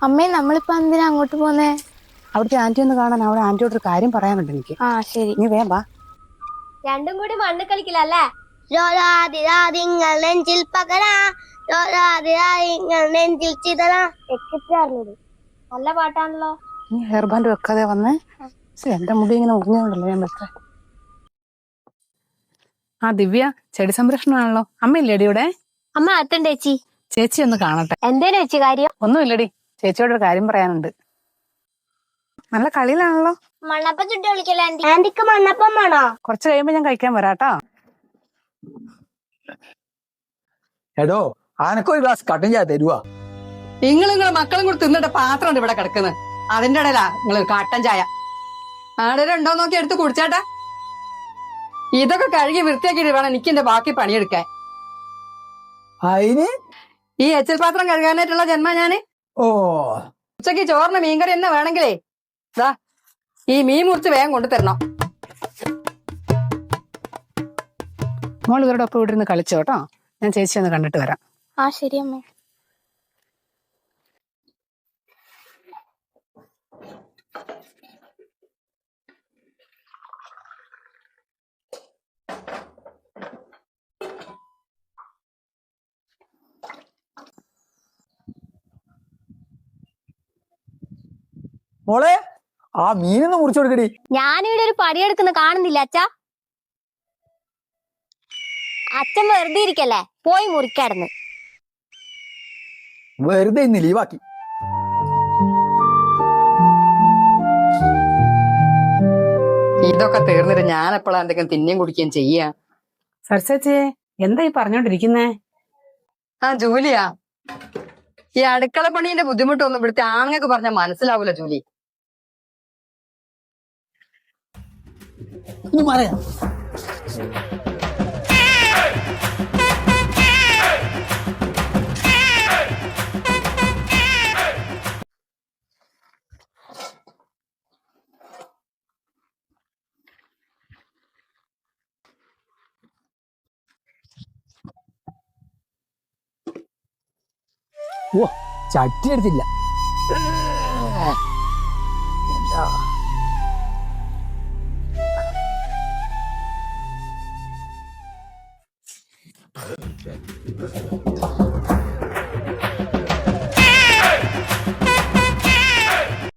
അമ്മേ നമ്മളിപ്പോ എന്തിനാ അങ്ങോട്ട് പോന്നേ? അവിടുത്തെ ആന്റി ഒന്ന് കാണാൻ. അവിടെ ആന്റിയോട് ഒരു കാര്യം പറയാനുണ്ട് എനിക്ക്. ആ ശരി. നീ വേം വാ. രണ്ടും കൂടി മണ്ണ് കളിക്കില്ലല്ലേ? നെഞ്ചിൽ പകരാ നെഞ്ചിൽ ചിതറാ. നല്ല പാട്ടാണല്ലോ. നീ ഹെയർ ബാൻഡ് വെക്കാതെ വന്നേ. എന്റെ മുടി ഇങ്ങനെ ഉറങ്ങിയോണ്ടല്ലോ ഞാൻ വെച്ചേ. ആ ദിവ്യ, ചെടി സംരക്ഷണമാണല്ലോ. അമ്മയില്ലേടി ഇവിടെ? അമ്മ അകത്തുണ്ട് ചേച്ചി. ചേച്ചി ഒന്ന് കാണട്ടെ. എന്തേലും ചേച്ചി കാര്യം? ഒന്നുമില്ലടി, ചേച്ചിയോട് ഒരു കാര്യം പറയാനുണ്ട്. നല്ല കളിയിലാണല്ലോ. മണ്ണപ്പം ചുട്ടി കളിക്കല്ലേ ആന്റിക്ക്? മണ്ണപ്പം വേണോ? കുറച്ച് കഴിയുമ്പോ ഞാൻ കഴിക്കാൻ വരാട്ടോ. എടോ, ആനക്കൊരു ഗ്ലാസ് കട്ടൻ ചായ തരുവാ. നിങ്ങളെ മക്കളും കൂടി തിന്നിട്ട പാത്രം ഇവിടെ കിടക്കുന്നത്. അതിന്റെ ഇടയിലാ നിങ്ങൾ കട്ടൻ ചായ. ആടേലും ഉണ്ടോ നോക്കി എടുത്ത് കുടിച്ചാട്ടാ. ഇതൊക്കെ കഴുകി വൃത്തിയാക്കിയിട്ട് വേണം എനിക്ക് എന്റെ ബാക്കി പണിയെടുക്കാൻ. അതിന് ഈ എച്ചൽ പാത്രം കഴുകാനായിട്ടുള്ള ജന്മ ഞാന്. ഓ, ഉച്ചക്ക് ചോറിന് മീൻകറി തന്നെ വേണമെങ്കിലേ ദാ ഈ മീൻ മുറിച്ച് വേഗം കൊണ്ടു തരണം. മോൾ ഇവരുടെ ഒപ്പം ഇവിടെ നിന്ന് കളിച്ചോ കേട്ടോ. ഞാൻ ചേച്ചി ഒന്ന് കണ്ടിട്ട് വരാം. ആ ശരി അമ്മേ. മോളെ, ആ മീനൊന്ന് മുറിച്ചു കൊടുക്കടി. ഞാനിവിടെ ഒരു പണിയെടുക്കുന്ന കാണുന്നില്ല അച്ഛാ. അച്ഛൻ വെറുതെ ഇരിക്കല്ലേ, പോയി മുറിക്കാടുന്ന്. വെറുതെ ഇന്ന് ലീവാക്കി. ഇതൊക്കെ തീർന്നിട്ട് ഞാൻ എപ്പോഴാ എന്തെങ്കിലും തിന്നേം കുടിക്കുകയും ചെയ്യാ. സരസേച്ചേ, എന്താ ഈ പറഞ്ഞോണ്ടിരിക്കുന്നേ? ആ ജൂലിയാ, ഈ അടുക്കള പണീന്റെ ബുദ്ധിമുട്ടൊന്നും ഇവിടുത്തെ ആണുങ്ങൾക്ക് പറഞ്ഞാൽ മനസ്സിലാവൂല ജൂലി. ഒന്ന് പറയാ. ഓ, ചട്ടി എടുത്തില്ല. എന്താ